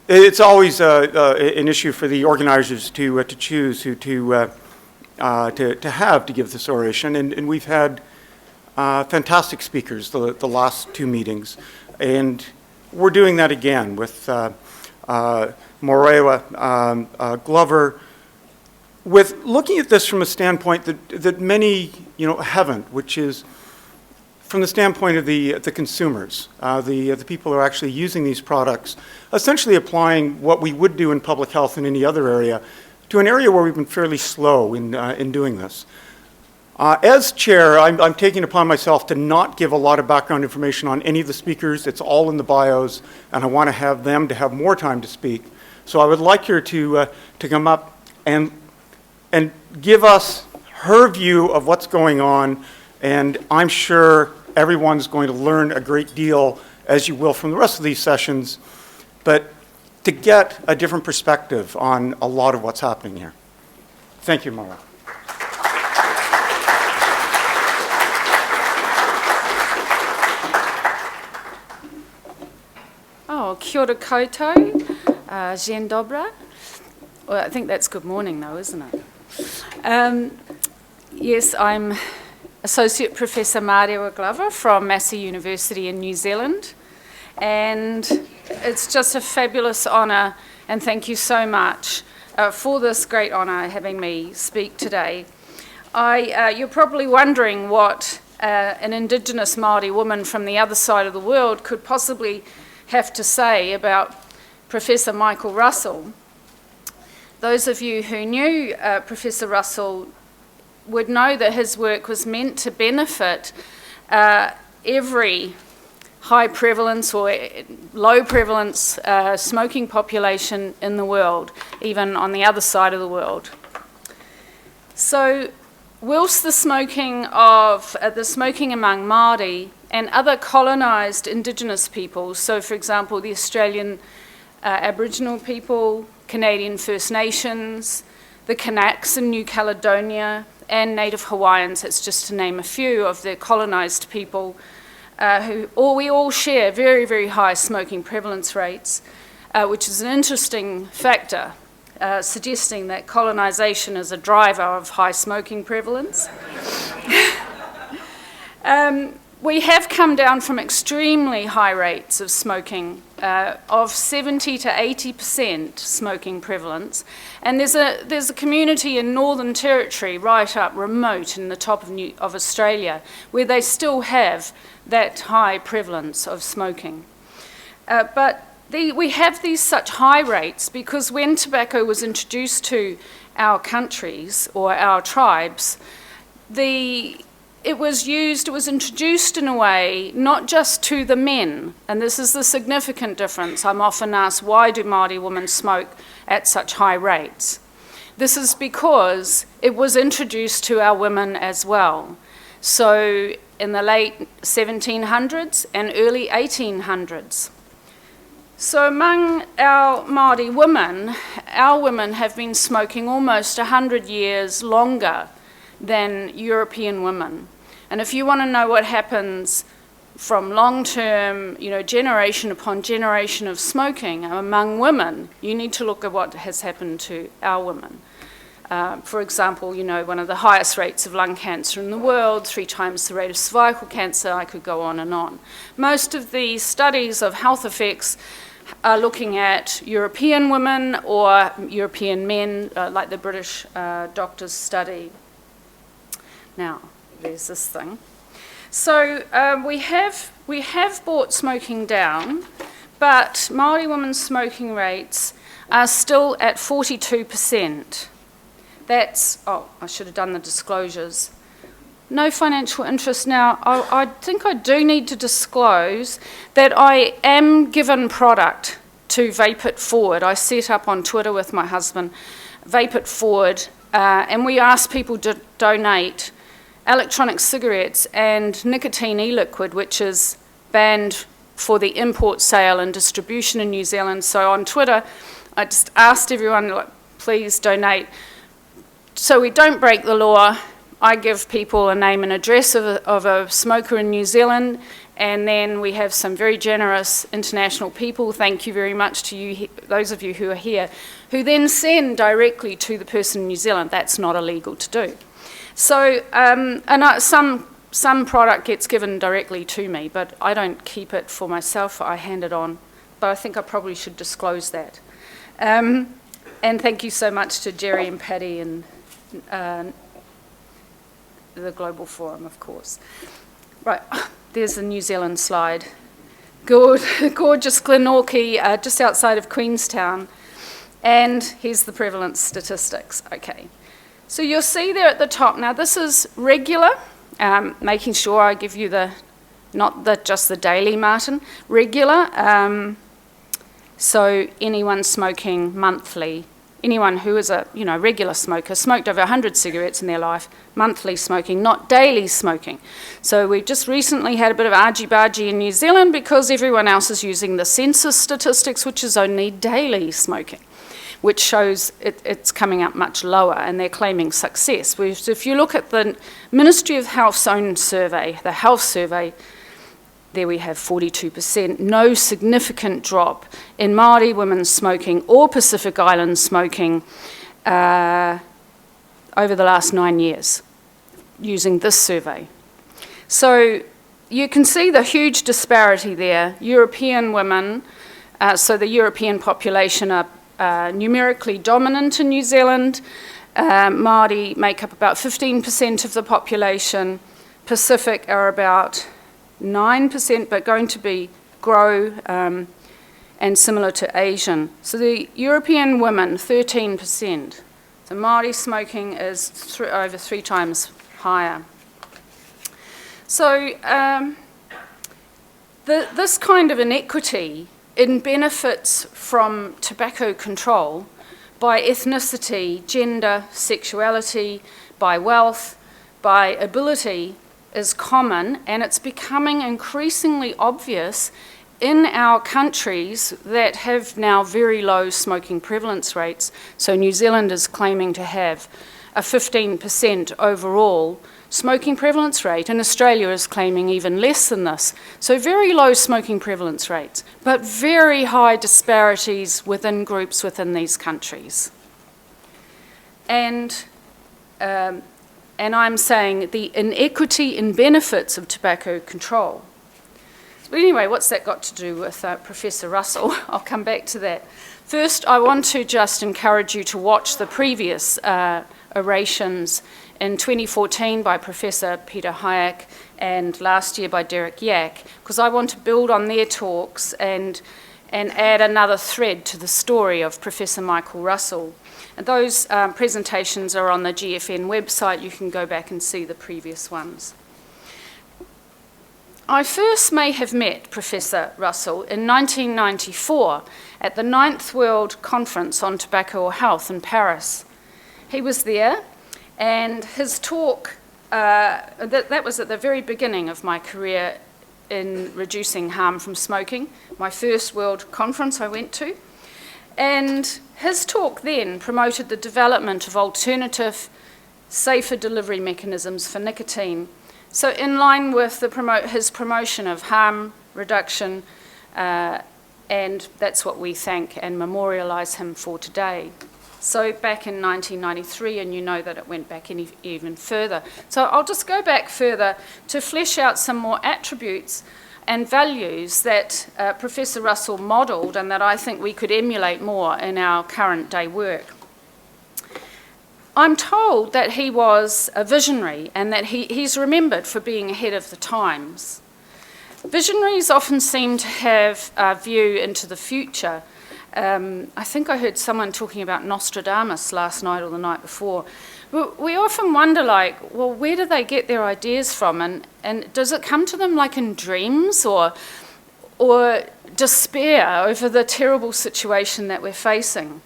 It's always an issue for the organizers to choose who to have to give this oration, and we've had fantastic speakers the last two meetings, and we're doing that again with Marewa, Glover, with looking at this from a standpoint that many haven't, which is from the standpoint of the consumers, the people who are actually using these products, essentially applying what we would do in public health in any other area to an area where we've been fairly slow in doing this. As chair, I'm taking upon myself to not give a lot of background information on any of the speakers. It's all in the bios, and I want to have them to have more time to speak. So I would like her to come up and give us her view of what's going on, and I'm sure everyone's going to learn a great deal, as you will from the rest of these sessions, but to get a different perspective on a lot of what's happening here. Thank you, Mara. Oh, kia ora koutou, dzień dobry. Well, I think that's good morning though, isn't it? Yes, I'm Associate Professor Marewa Glover from Massey University in New Zealand, and it's just a fabulous honour, and thank you so much for this great honour having me speak today. You're probably wondering what an Indigenous Māori woman from the other side of the world could possibly have to say about Professor Michael Russell. Those of you who knew Professor Russell would know that his work was meant to benefit every high prevalence or low prevalence smoking population in the world, even on the other side of the world. So whilst the smoking among Māori and other colonised Indigenous peoples, so for example the Australian Aboriginal people, Canadian First Nations, the Kanaks in New Caledonia, and Native Hawaiians, it's just to name a few of the colonised people we all share very, very high smoking prevalence rates, which is an interesting factor, suggesting that colonisation is a driver of high smoking prevalence. We have come down from extremely high rates of smoking, of 70 to 80% smoking prevalence, and there's a community in Northern Territory, right up remote in the top of Australia, where they still have that high prevalence of smoking. But we have these such high rates because when tobacco was introduced to our countries or our tribes, it was introduced in a way not just to the men, and this is the significant difference. I'm often asked, why do Māori women smoke at such high rates? This is because it was introduced to our women as well. So in the late 1700s and early 1800s. So among our Māori women, our women have been smoking almost 100 years longer than European women. And if you want to know what happens from long-term, generation upon generation of smoking among women, you need to look at what has happened to our women. For example, one of the highest rates of lung cancer in the world, 3 times the rate of cervical cancer, I could go on and on. Most of the studies of health effects are looking at European women or European men, like the British doctors study. Now, there's this thing. So we have brought smoking down, but Māori women's smoking rates are still at 42%. I should have done the disclosures. No financial interest. Now, I think I do need to disclose that I am given product to Vape It Forward. I set up on Twitter with my husband, Vape It Forward, and we asked people to donate electronic cigarettes and nicotine e-liquid, which is banned for the import, sale and distribution in New Zealand. So on Twitter, I just asked everyone, please donate. So we don't break the law. I give people a name and address of a smoker in New Zealand, And then we have some very generous international people, thank you very much to you, those of you who are here, who then send directly to the person in New Zealand. That's not illegal to do. So, some product gets given directly to me, but I don't keep it for myself, I hand it on. But I think I probably should disclose that. And thank you so much to Jerry and Paddy and the Global Forum, of course. Right, there's the New Zealand slide. Gorgeous Glenorchy, just outside of Queenstown. And here's the prevalence statistics. Okay, so you'll see there at the top, now this is regular, making sure I give you just the daily, Martin, regular. So anyone smoking monthly, anyone who is a regular smoker, smoked over 100 cigarettes in their life, monthly smoking, not daily smoking. So we've just recently had a bit of argy-bargy in New Zealand because everyone else is using the census statistics, which is only daily smoking, which shows it's coming up much lower, and they're claiming success. If you look at the Ministry of Health's own survey, the health survey, there we have 42%, no significant drop in Māori women smoking or Pacific Island smoking over the last 9 years using this survey. So you can see the huge disparity there. European women, so the European population are numerically dominant in New Zealand. Māori make up about 15% of the population. Pacific are about 9%, but going to grow, and similar to Asian. So the European women, 13%. So Māori smoking is over 3 times higher. So this kind of inequity in benefits from tobacco control by ethnicity, gender, sexuality, by wealth, by ability, is common, and it's becoming increasingly obvious in our countries that have now very low smoking prevalence rates. So New Zealand is claiming to have a 15% overall smoking prevalence rate, and Australia is claiming even less than this. So very low smoking prevalence rates, but very high disparities within groups within these countries. And I'm saying the inequity in benefits of tobacco control. But anyway, what's that got to do with Professor Russell? I'll come back to that. First, I want to just encourage you to watch the previous orations in 2014 by Professor Peter Hayek and last year by Derek Yak, because I want to build on their talks and add another thread to the story of Professor Michael Russell. And those presentations are on the GFN website. You can go back and see the previous ones. I first may have met Professor Russell in 1994 at the 9th World Conference on Tobacco or Health in Paris. He was there, and his talk, that was at the very beginning of my career in reducing harm from smoking, my first world conference I went to. And his talk then promoted the development of alternative, safer delivery mechanisms for nicotine. So in line with his promotion of harm reduction, and that's what we thank and memorialise him for today. So back in 1993, and you know that it went back even further. So I'll just go back further to flesh out some more attributes and values that Professor Russell modelled and that I think we could emulate more in our current day work. I'm told that he was a visionary and that he's remembered for being ahead of the times. Visionaries often seem to have a view into the future. I think I heard someone talking about Nostradamus last night or the night before. We often wonder, like, well, where do they get their ideas from? And does it come to them like in dreams or despair over the terrible situation that we're facing?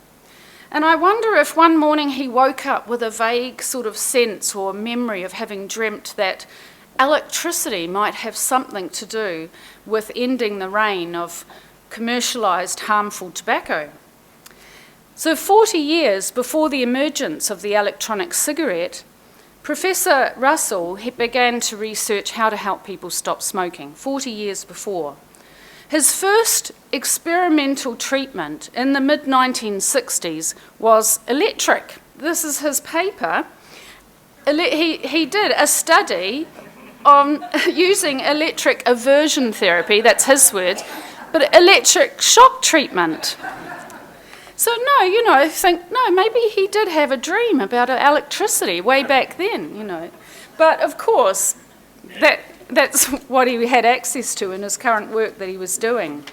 And I wonder if one morning he woke up with a vague sort of sense or memory of having dreamt that electricity might have something to do with ending the reign of commercialised harmful tobacco. So 40 years before the emergence of the electronic cigarette, Professor Russell he began to research how to help people stop smoking 40 years before. His first experimental treatment in the mid-1960s was electric. This is his paper. He did a study on using electric aversion therapy, that's his word, but electric shock treatment. So maybe he did have a dream about electricity way back then, But of course, that's what he had access to in his current work that he was doing.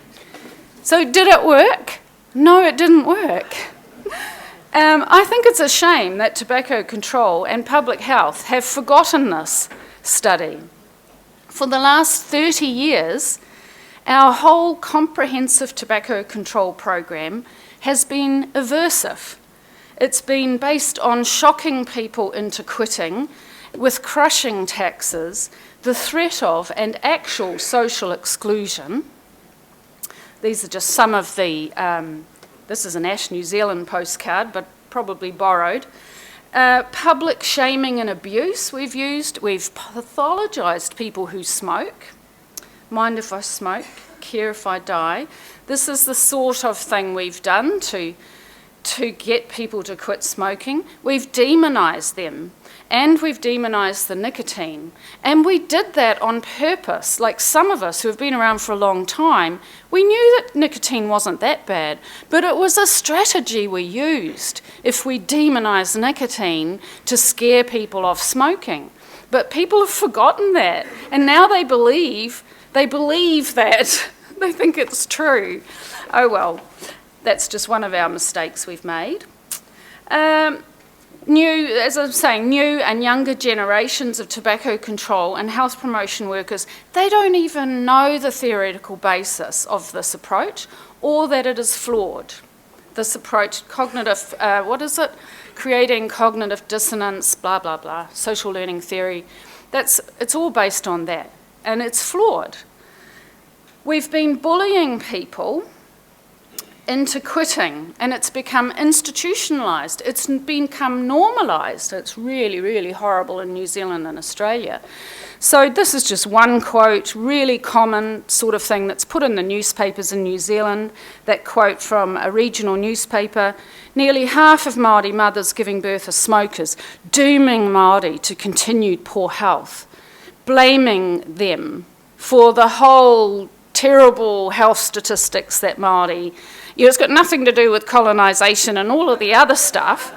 So did it work? No, it didn't work. I think it's a shame that tobacco control and public health have forgotten this study. For the last 30 years, our whole comprehensive tobacco control program has been aversive. It's been based on shocking people into quitting with crushing taxes, the threat of and actual social exclusion. These are just some of the, this is an Ash New Zealand postcard, but probably borrowed. Public shaming and abuse we've pathologised people who smoke. Mind if I smoke, care if I die. This is the sort of thing we've done to get people to quit smoking. We've demonised them, and we've demonised the nicotine. And we did that on purpose. Like some of us who have been around for a long time, we knew that nicotine wasn't that bad, but it was a strategy we used if we demonised nicotine to scare people off smoking. But people have forgotten that, and now they believe that. They think it's true. Oh well, that's just one of our mistakes we've made. As I'm saying, new and younger generations of tobacco control and health promotion workers, they don't even know the theoretical basis of this approach or that it is flawed. This approach, cognitive, creating cognitive dissonance, blah, blah, blah, social learning theory, it's all based on that, and it's flawed. We've been bullying people into quitting, and it's become institutionalised. It's become normalised. It's really, really horrible in New Zealand and Australia. So this is just one quote, really common sort of thing that's put in the newspapers in New Zealand, that quote from a regional newspaper: nearly half of Māori mothers giving birth are smokers, dooming Māori to continued poor health, blaming them for the whole terrible health statistics that Māori, it's got nothing to do with colonisation and all of the other stuff.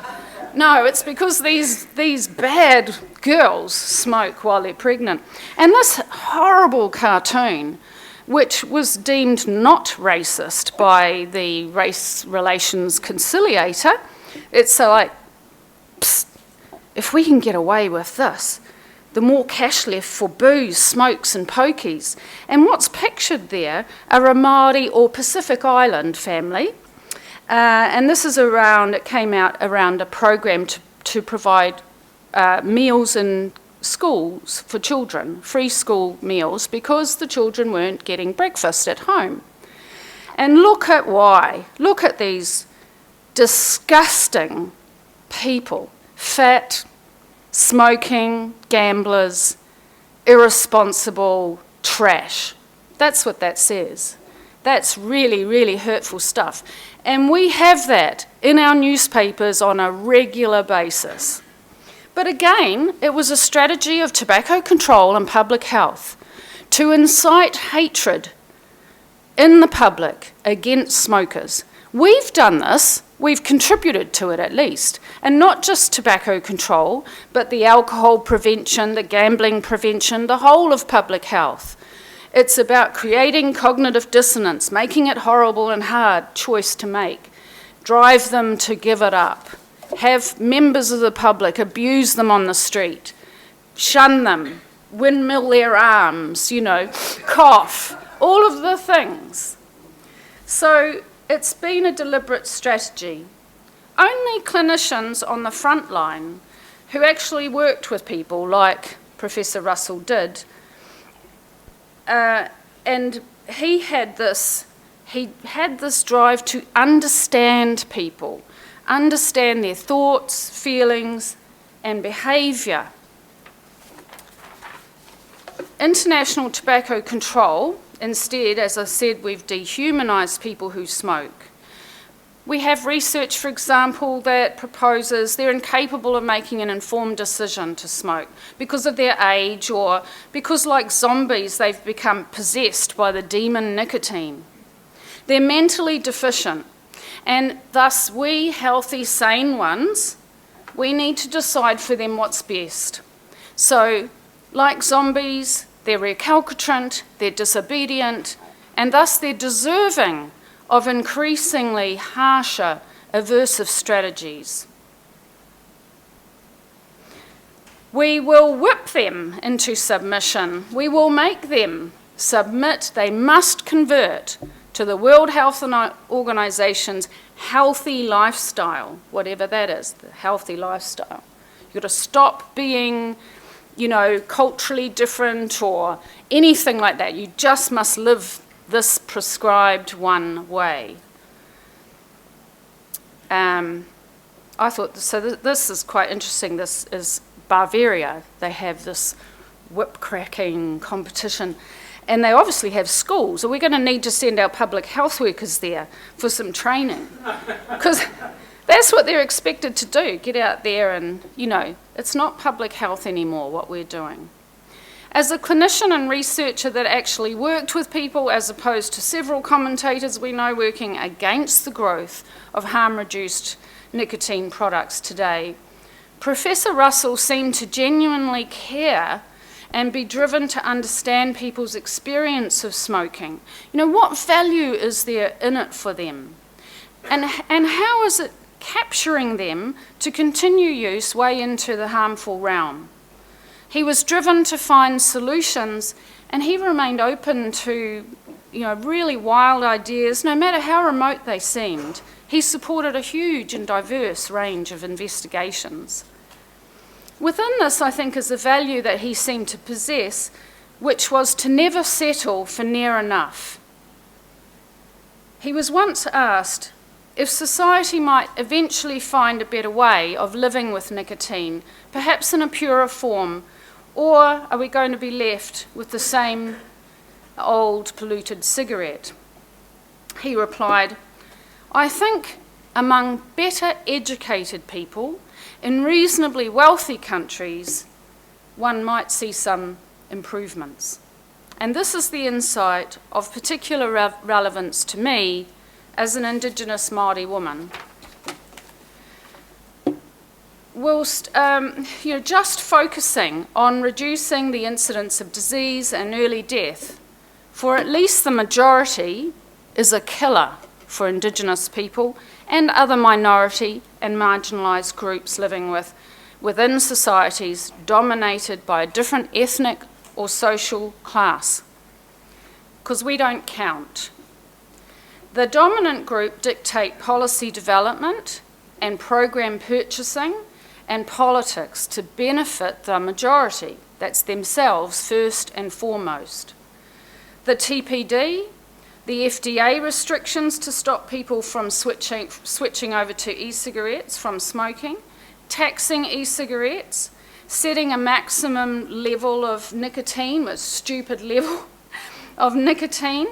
No, it's because these bad girls smoke while they're pregnant. And this horrible cartoon, which was deemed not racist by the Race Relations Conciliator, it's like, psst, if we can get away with this, the more cash left for booze, smokes and pokies. And what's pictured there are a Māori or Pacific Island family. And this is it came out around a program to provide meals in schools for children, free school meals, because the children weren't getting breakfast at home. And look at why. Look at these disgusting people, fat, smoking, gamblers, irresponsible trash. That's what that says. That's really, really hurtful stuff. And we have that in our newspapers on a regular basis. But again, it was a strategy of tobacco control and public health to incite hatred in the public against smokers. We've done this. We've contributed to it at least, and not just tobacco control, but the alcohol prevention, the gambling prevention, the whole of public health. It's about creating cognitive dissonance, making it horrible and hard choice to make, drive them to give it up, have members of the public abuse them on the street, shun them, windmill their arms, cough, all of the things. So it's been a deliberate strategy. Only clinicians on the front line who actually worked with people like Professor Russell did, and he had this drive to understand people, understand their thoughts, feelings and behaviour, international tobacco control, instead, as I said, we've dehumanised people who smoke. We have research, for example, that proposes they're incapable of making an informed decision to smoke because of their age, or because, like zombies, they've become possessed by the demon nicotine. They're mentally deficient, and thus we, healthy, sane ones, we need to decide for them what's best. So, like zombies, they're recalcitrant, they're disobedient, and thus they're deserving of increasingly harsher, aversive strategies. We will whip them into submission. We will make them submit. They must convert to the World Health Organization's healthy lifestyle, whatever that is, the healthy lifestyle. You've got to stop being, culturally different or anything like that. You just must live this prescribed one way. I thought, so this is quite interesting. This is Bavaria. They have this whip-cracking competition. And they obviously have schools. Are we going to need to send our public health workers there for some training? Because that's what they're expected to do, get out there and, it's not public health anymore, what we're doing. As a clinician and researcher that actually worked with people, as opposed to several commentators we know working against the growth of harm-reduced nicotine products today, Professor Russell seemed to genuinely care and be driven to understand people's experience of smoking. What value is there in it for them? And how is it capturing them to continue use way into the harmful realm? He was driven to find solutions, and he remained open to, really wild ideas, no matter how remote they seemed. He supported a huge and diverse range of investigations. Within this, I think, is a value that he seemed to possess, which was to never settle for near enough. He was once asked if society might eventually find a better way of living with nicotine, perhaps in a purer form, or are we going to be left with the same old polluted cigarette? He replied, I think among better educated people in reasonably wealthy countries, one might see some improvements. And this is the insight of particular relevance to me as an Indigenous Māori woman. Whilst just focusing on reducing the incidence of disease and early death for at least the majority is a killer for Indigenous people and other minority and marginalised groups living within societies dominated by a different ethnic or social class, because we don't count. The dominant group dictate policy development and program purchasing and politics to benefit the majority. That's themselves first and foremost. The TPD, the FDA restrictions to stop people from switching over to e-cigarettes from smoking, taxing e-cigarettes, setting a maximum level of nicotine, a stupid level of nicotine,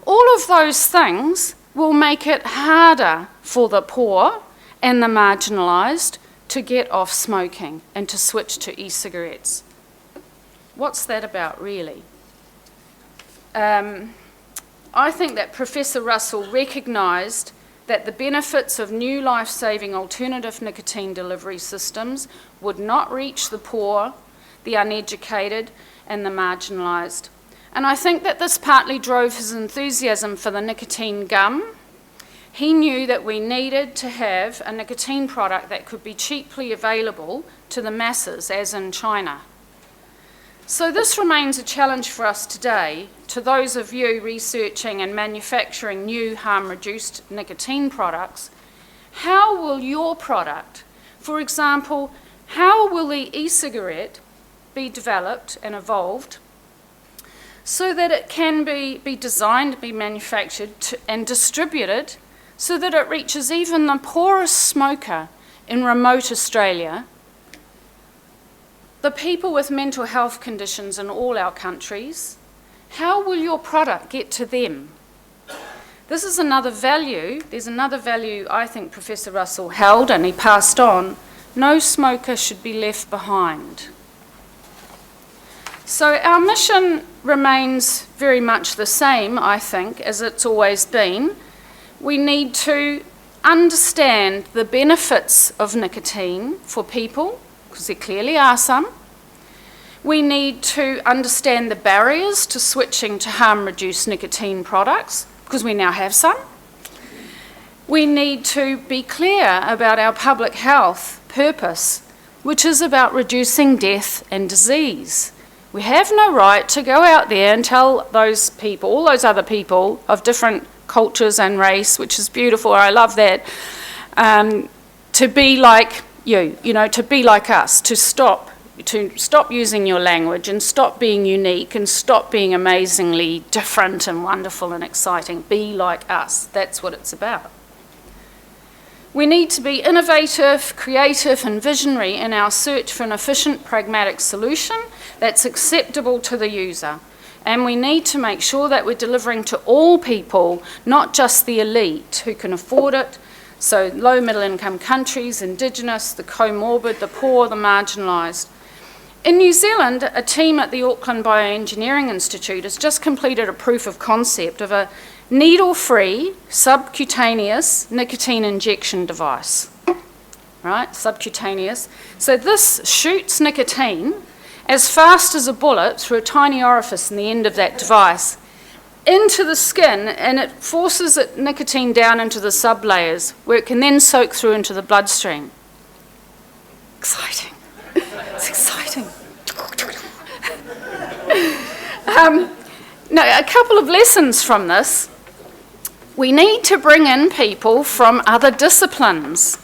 all of those things will make it harder for the poor and the marginalised to get off smoking and to switch to e-cigarettes. What's that about, really? I think that Professor Russell recognised that the benefits of new life-saving alternative nicotine delivery systems would not reach the poor, the uneducated, and the marginalised. And I think that this partly drove his enthusiasm for the nicotine gum. He knew that we needed to have a nicotine product that could be cheaply available to the masses, as in China. So this remains a challenge for us today, to those of you researching and manufacturing new harm-reduced nicotine products. How will your product, for example, how will the e-cigarette be developed and evolved so that it can be designed, be manufactured and distributed so that it reaches even the poorest smoker in remote Australia the people with mental health conditions in all our countries, how will your product get to them? This is another value. There's another value I think Professor Russell held and he passed on. No smoker should be left behind. So our mission remains very much the same, I think, as it's always been. We need to understand the benefits of nicotine for people, because there clearly are some. We need to understand the barriers to switching to harm-reduced nicotine products, because we now have some. We need to be clear about our public health purpose, which is about reducing death and disease. We have no right to go out there and tell those people, all those other people of different cultures and race, which is beautiful, I love that, to be like you know, to be like us, to stop using your language and stop being unique and stop being amazingly different and wonderful and exciting. Be like us. That's what it's about. We need to be innovative, creative and visionary in our search for an efficient, pragmatic solution that's acceptable to the user. And we need to make sure that we're delivering to all people, not just the elite who can afford it. So low middle income countries, Indigenous, the comorbid, the poor, the marginalised. In New Zealand, a team at the Auckland Bioengineering Institute has just completed a proof of concept of a needle-free subcutaneous nicotine injection device, right, subcutaneous. So this shoots nicotine as fast as a bullet through a tiny orifice in the end of that device into the skin, and it forces nicotine down into the sublayers where it can then soak through into the bloodstream. Exciting. It's exciting. Now, a couple of lessons from this. We need to bring in people from other disciplines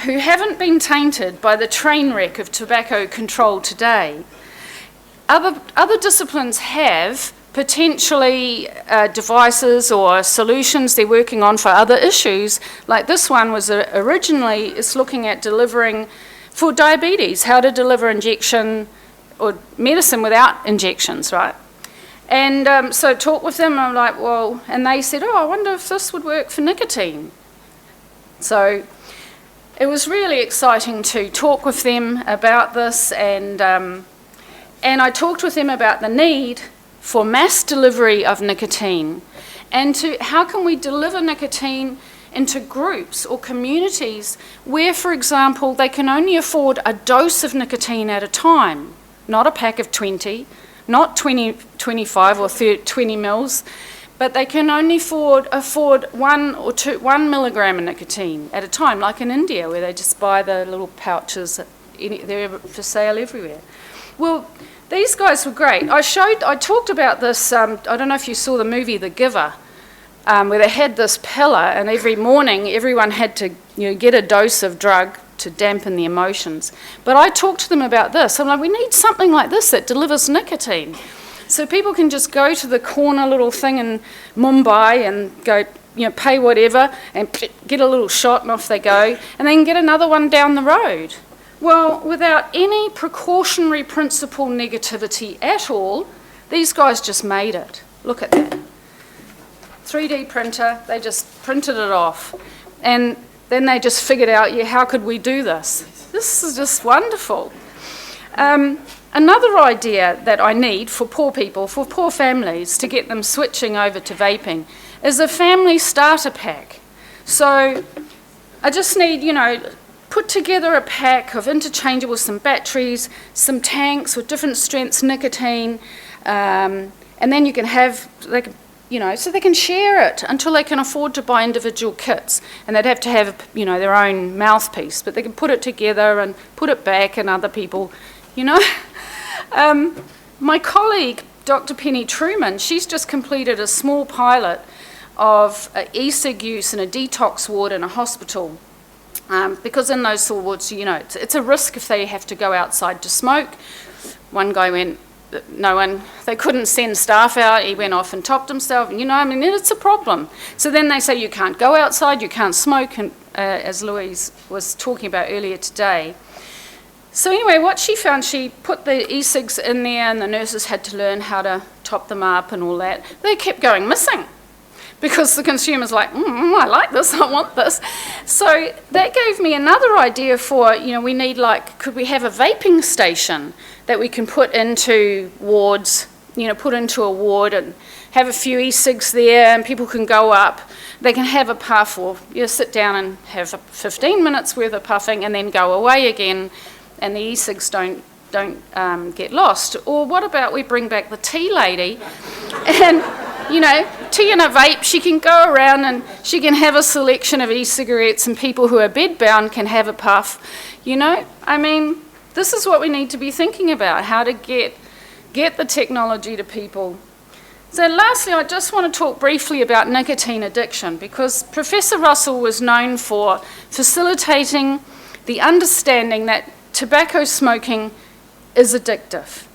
who haven't been tainted by the train wreck of tobacco control today. Other disciplines have potentially devices or solutions they're working on for other issues. Like this one was originally is looking at delivering for diabetes, how to deliver injection or medicine without injections, right? And so talk with them, I'm like, well, and they said, oh, I wonder if this would work for nicotine. So it was really exciting to talk with them about this, and I talked with them about the need for mass delivery of nicotine, and to how can we deliver nicotine into groups or communities where, for example, they can only afford a dose of nicotine at a time, not a pack of 20, not 20, 25 or 30, 20 mils, but they can only afford 1 milligram of nicotine at a time, like in India, where they just buy the little pouches. They're for sale everywhere. Well, these guys were great. I talked about this, I don't know if you saw the movie The Giver, where they had this pillar, and every morning everyone had to get a dose of drug to dampen the emotions. But I talked to them about this. I'm like, we need something like this that delivers nicotine. So people can just go to the corner little thing in Mumbai and go, pay whatever and get a little shot, and off they go, and then get another one down the road. Well, without any precautionary principle negativity at all, these guys just made it. Look at that. 3D printer, they just printed it off. And then they just figured out, how could we do this? This is just wonderful. Another idea that I need for poor people, for poor families, to get them switching over to vaping, is a family starter pack. So I just need, put together a pack of interchangeable, some batteries, some tanks with different strengths, nicotine, and then you can have, so they can share it until they can afford to buy individual kits. And they'd have to have, their own mouthpiece, but they can put it together and put it back, and other people, My colleague, Dr. Penny Truman, she's just completed a small pilot of e-cig use in a detox ward in a hospital. Because in those wards, it's a risk if they have to go outside to smoke. One guy went, they couldn't send staff out, he went off and topped himself, it's a problem. So then they say you can't go outside, you can't smoke, and as Louise was talking about earlier today. So anyway, what she found, she put the e-cigs in there and the nurses had to learn how to top them up and all that. They kept going missing because the consumer's like, I like this, I want this. So that gave me another idea for, we need could we have a vaping station that we can put into wards, put into a ward and have a few e-cigs there and people can go up. They can have a puff or sit down and have 15 minutes worth of puffing and then go away again, and the e-cigs don't get lost. Or what about we bring back the tea lady and, tea in a vape, she can go around and she can have a selection of e-cigarettes and people who are bedbound can have a puff, this is what we need to be thinking about, how to get the technology to people. So lastly, I just want to talk briefly about nicotine addiction, because Professor Russell was known for facilitating the understanding that tobacco smoking is addictive.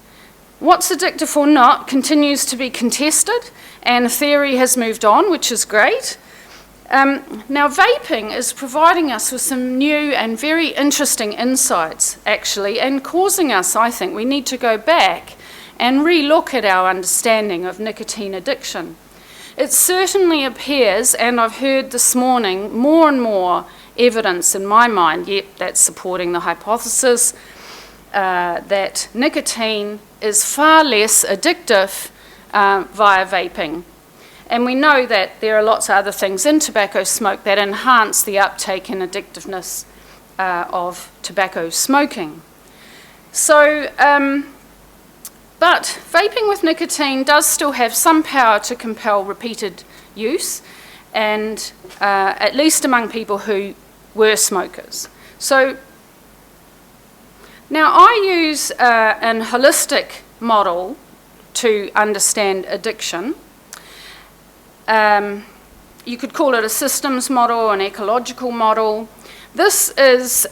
What's addictive or not continues to be contested, and theory has moved on, which is great. Now, vaping is providing us with some new and very interesting insights, actually, and causing us, I think, we need to go back and re-look at our understanding of nicotine addiction. It certainly appears, and I've heard this morning, more and more evidence in my mind, that's supporting the hypothesis, that nicotine is far less addictive via vaping. And we know that there are lots of other things in tobacco smoke that enhance the uptake and addictiveness of tobacco smoking. So, but vaping with nicotine does still have some power to compel repeated use, and at least among people who were smokers. So now I use an holistic model to understand addiction. You could call it a systems model, an ecological model. This is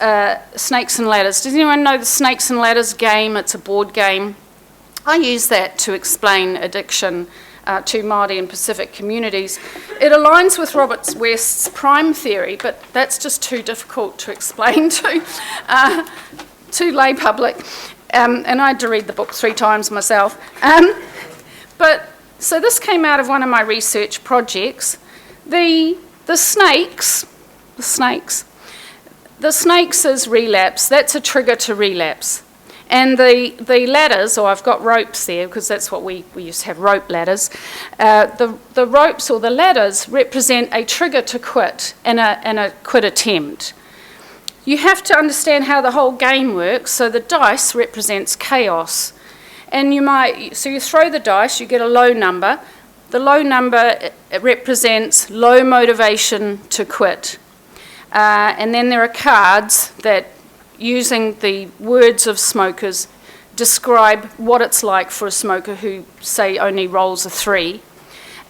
snakes and ladders. Does anyone know the snakes and ladders game? It's a board game. I use that to explain addiction to Māori and Pacific communities. It aligns with Robert West's prime theory, but that's just too difficult to explain to lay public. And I had to read the book 3 times myself. So this came out of one of my research projects. The snakes is relapse. That's a trigger to relapse. And the ladders, or I've got ropes there because that's what we used to have, rope ladders. The ropes or the ladders represent a trigger to quit and a quit attempt. You have to understand how the whole game works. So the dice represents chaos. And so you throw the dice, you get a low number. The low number represents low motivation to quit. And then there are cards that, using the words of smokers, describe what it's like for a smoker who, say, only rolls a 3.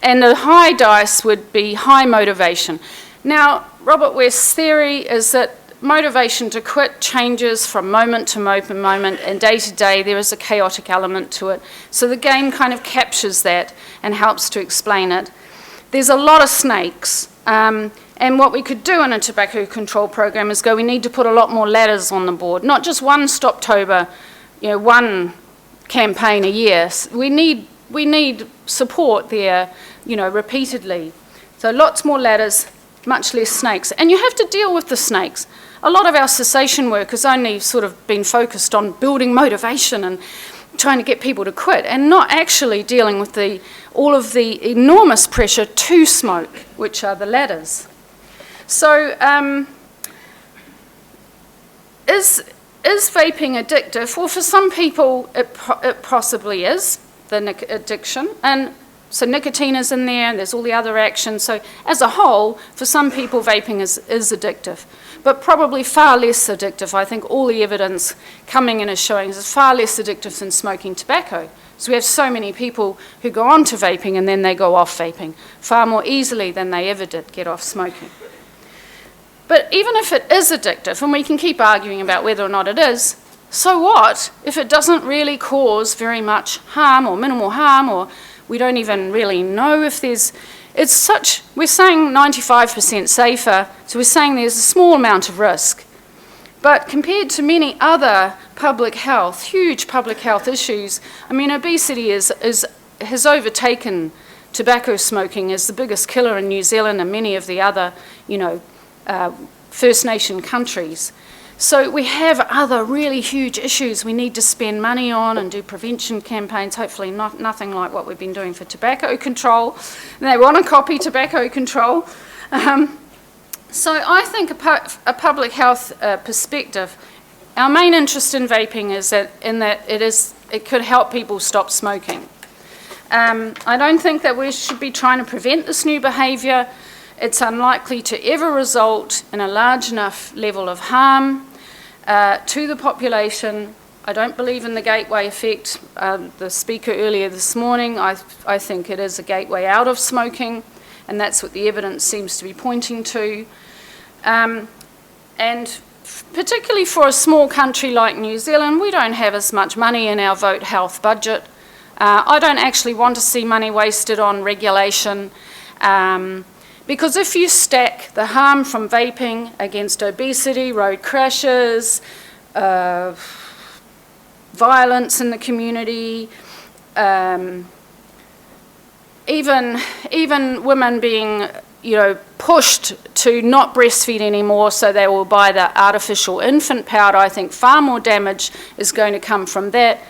And the high dice would be high motivation. Now, Robert West's theory is that motivation to quit changes from moment to moment and day to day. There is a chaotic element to it. So the game kind of captures that and helps to explain it. There's a lot of snakes. And what we could do in a tobacco control program is we need to put a lot more ladders on the board, not just one Stoptober, one campaign a year. We need support there, repeatedly. So lots more ladders, much less snakes. And you have to deal with the snakes. A lot of our cessation work has only sort of been focused on building motivation and trying to get people to quit, and not actually dealing with all of the enormous pressure to smoke, which are the ladders. So, is vaping addictive? Well, for some people, it possibly is, the addiction. And so nicotine is in there, and there's all the other actions. So, as a whole, for some people, vaping is addictive. But probably far less addictive. I think all the evidence coming in is showing it's far less addictive than smoking tobacco. So we have so many people who go on to vaping and then they go off vaping far more easily than they ever did get off smoking. But even if it is addictive, and we can keep arguing about whether or not it is, so what if it doesn't really cause very much harm or minimal harm, or we don't even really know if there's... we're saying 95% safer, so we're saying there's a small amount of risk. But compared to many other public health, huge public health issues. I mean, obesity has overtaken tobacco smoking as the biggest killer in New Zealand and many of the other, First Nation countries. So we have other really huge issues we need to spend money on and do prevention campaigns, hopefully nothing like what we've been doing for tobacco control. And they want to copy tobacco control. So I think a public health perspective, our main interest in vaping is that it could help people stop smoking. I don't think that we should be trying to prevent this new behaviour. It's unlikely to ever result in a large enough level of harm to the population. I don't believe in the gateway effect. The speaker earlier this morning, I think it is a gateway out of smoking, and that's what the evidence seems to be pointing to. And particularly for a small country like New Zealand, we don't have as much money in our vote health budget. I don't actually want to see money wasted on regulation, because if you stack the harm from vaping against obesity, road crashes, violence in the community, even women being pushed to not breastfeed anymore so they will buy the artificial infant powder, I think far more damage is going to come from that.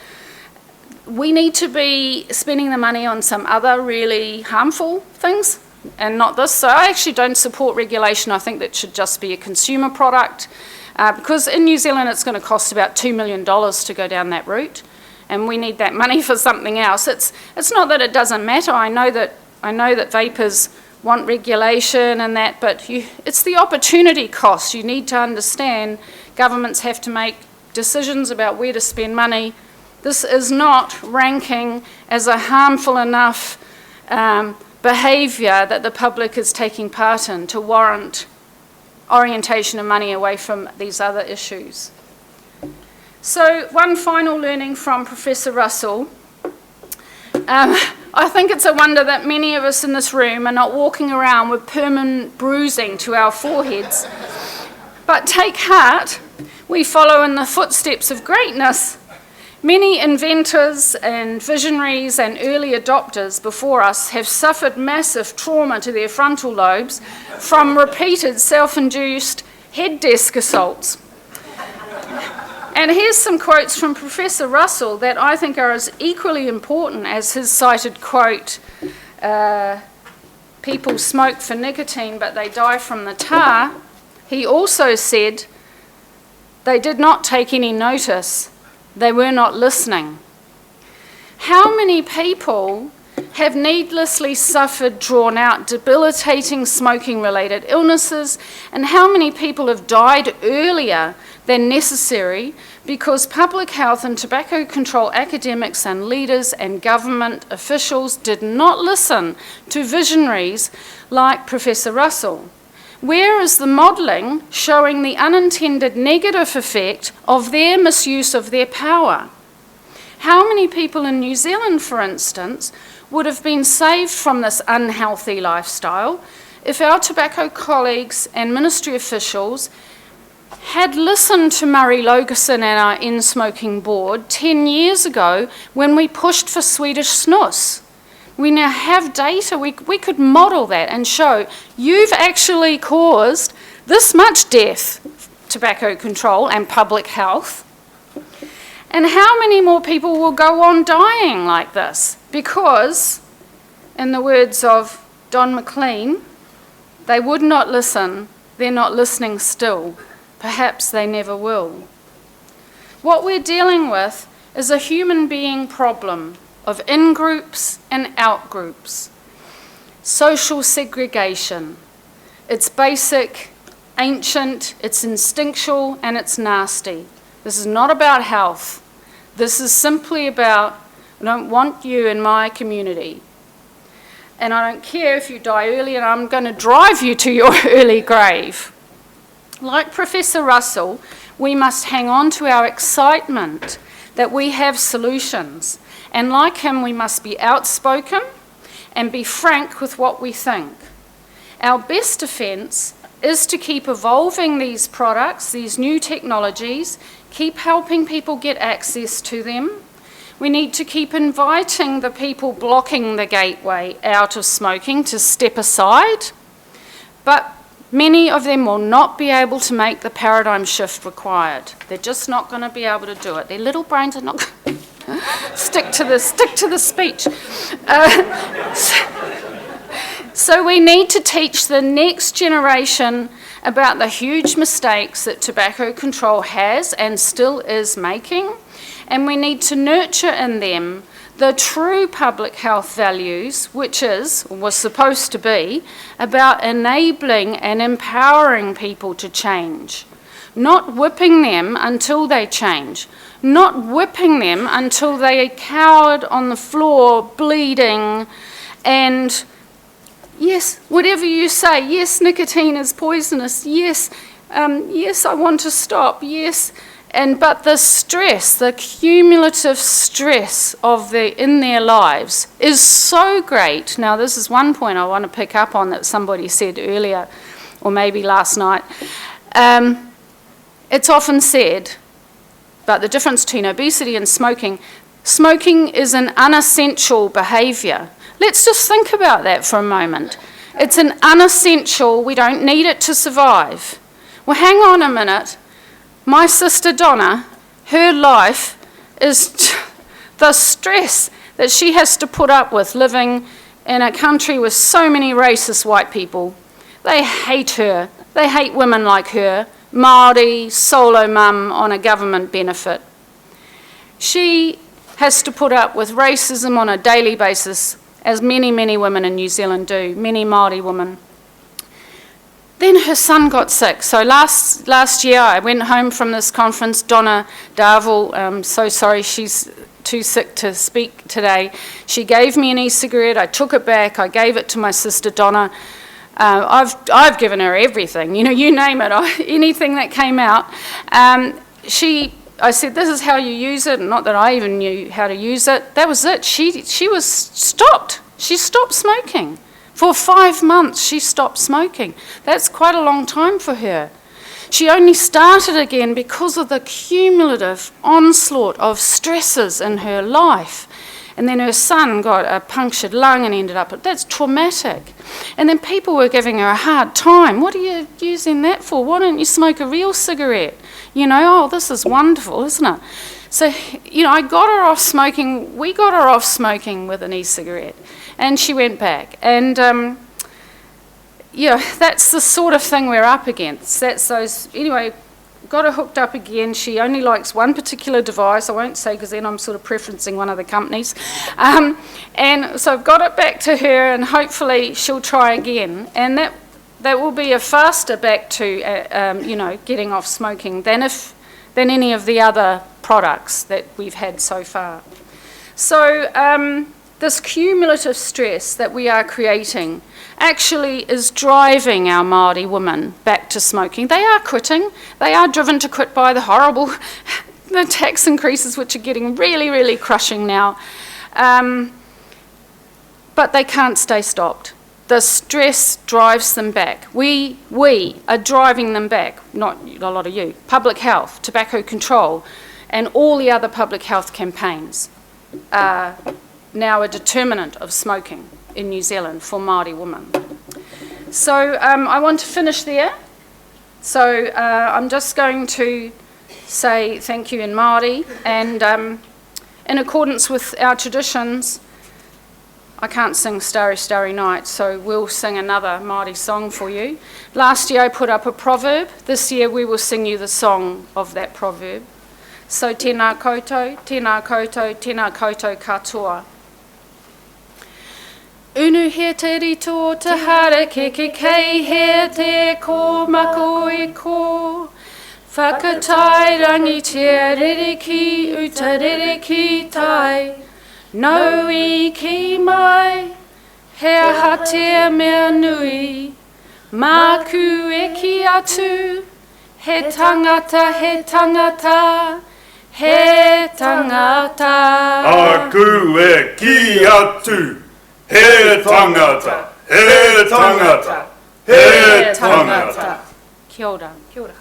We need to be spending the money on some other really harmful things and not this. So I actually don't support regulation. I think that should just be a consumer product, because in New Zealand it's going to cost about $2 million to go down that route, and we need that money for something else. It's not that it doesn't matter. I know that vapors want regulation and that, but it's the opportunity cost. You need to understand governments have to make decisions about where to spend money. This is not ranking as a harmful enough behaviour that the public is taking part in to warrant orientation of money away from these other issues. So one final learning from Professor Russell. I think it's a wonder that many of us in this room are not walking around with permanent bruising to our foreheads. But take heart, we follow in the footsteps of greatness. Many inventors and visionaries and early adopters before us have suffered massive trauma to their frontal lobes from repeated self-induced head desk assaults. And here's some quotes from Professor Russell that I think are as equally important as his cited quote, people smoke for nicotine but they die from the tar. He also said, they did not take any notice. They were not listening. How many people have needlessly suffered drawn-out, debilitating smoking-related illnesses, and how many people have died earlier than necessary because public health and tobacco control academics and leaders and government officials did not listen to visionaries like Professor Russell? Where is the modelling showing the unintended negative effect of their misuse of their power? How many people in New Zealand, for instance, would have been saved from this unhealthy lifestyle if our tobacco colleagues and ministry officials had listened to Murray Logerson and our End Smoking Board 10 years ago when we pushed for Swedish snus? We now have data, we could model that and show you've actually caused this much death, tobacco control and public health. And how many more people will go on dying like this? Because, in the words of Don McLean, they would not listen, they're not listening still. Perhaps they never will. What we're dealing with is a human being problem of in-groups and out-groups. Social segregation. It's basic, ancient, it's instinctual, and it's nasty. This is not about health. This is simply about, I don't want you in my community. And I don't care if you die early, and I'm going to drive you to your early grave. Like Professor Russell, we must hang on to our excitement that we have solutions. And like him, we must be outspoken and be frank with what we think. Our best defence is to keep evolving these products, these new technologies, keep helping people get access to them. We need to keep inviting the people blocking the gateway out of smoking to step aside, but many of them will not be able to make the paradigm shift required. They're just not going to be able to do it. Their little brains are not stick to the speech. So we need to teach the next generation about the huge mistakes that tobacco control has and still is making, and we need to nurture in them the true public health values, which was supposed to be, about enabling and empowering people to change, not whipping them until they change, not whipping them until they are cowered on the floor, bleeding, and yes, whatever you say, yes, nicotine is poisonous, yes, yes, I want to stop, yes, but the stress, the cumulative stress in their lives is so great. Now, this is one point I want to pick up on that somebody said earlier, or maybe last night. It's often said, but the difference between obesity and smoking is an unessential behaviour. Let's just think about that for a moment. It's an unessential, we don't need it to survive. Well, hang on a minute. My sister Donna, her life is the stress that she has to put up with living in a country with so many racist white people. They hate her. They hate women like her. Māori, solo mum on a government benefit. She has to put up with racism on a daily basis, as many, many women in New Zealand do, many Māori women. Then her son got sick. So last year I went home from this conference. Donna Darville, I'm so sorry she's too sick to speak today. She gave me an e-cigarette. I took it back. I gave it to my sister Donna. I've given her everything. You know, you name it. Anything that came out. I said, this is how you use it. Not that I even knew how to use it. That was it. She was stopped. She stopped smoking. For 5 months, she stopped smoking. That's quite a long time for her. She only started again because of the cumulative onslaught of stresses in her life. And then her son got a punctured lung and ended up, that's traumatic. And then people were giving her a hard time. What are you using that for? Why don't you smoke a real cigarette? You know, oh, this is wonderful, isn't it? So, you know, I got her off smoking. We got her off smoking with an e-cigarette. And she went back. And, yeah, that's the sort of thing we're up against. That's those, anyway, got her hooked up again. She only likes one particular device. I won't say because then I'm sort of preferencing one of the companies. And so I've got it back to her and hopefully she'll try again. And that will be a faster back to, you know, getting off smoking than any of the other products that we've had so far. So this cumulative stress that we are creating actually is driving our Māori women back to smoking. They are quitting. They are driven to quit by the horrible the tax increases, which are getting really, really crushing now. But they can't stay stopped. The stress drives them back. We are driving them back, not a lot of you. Public health, tobacco control, and all the other public health campaigns are now a determinant of smoking in New Zealand for Māori women. So I want to finish there. So I'm just going to say thank you in Māori, and in accordance with our traditions, I can't sing Starry Starry Night, so we'll sing another Māori song for you. Last year I put up a proverb. This year we will sing you the song of that proverb. So tēnā koutou, tēnā koutou, tēnā koutou katoa. Unu he te rito te hara ke kei he te ko mako I ko. Whakatai rangi te rereki uta rereki tai. Nau I ki mai, he aha te mea nui. Māku e ki atu, he tangata, he tangata. He tangata. Aku e ki atu. He tangata, he tangata, Tangata. Kia ora. Kia ora.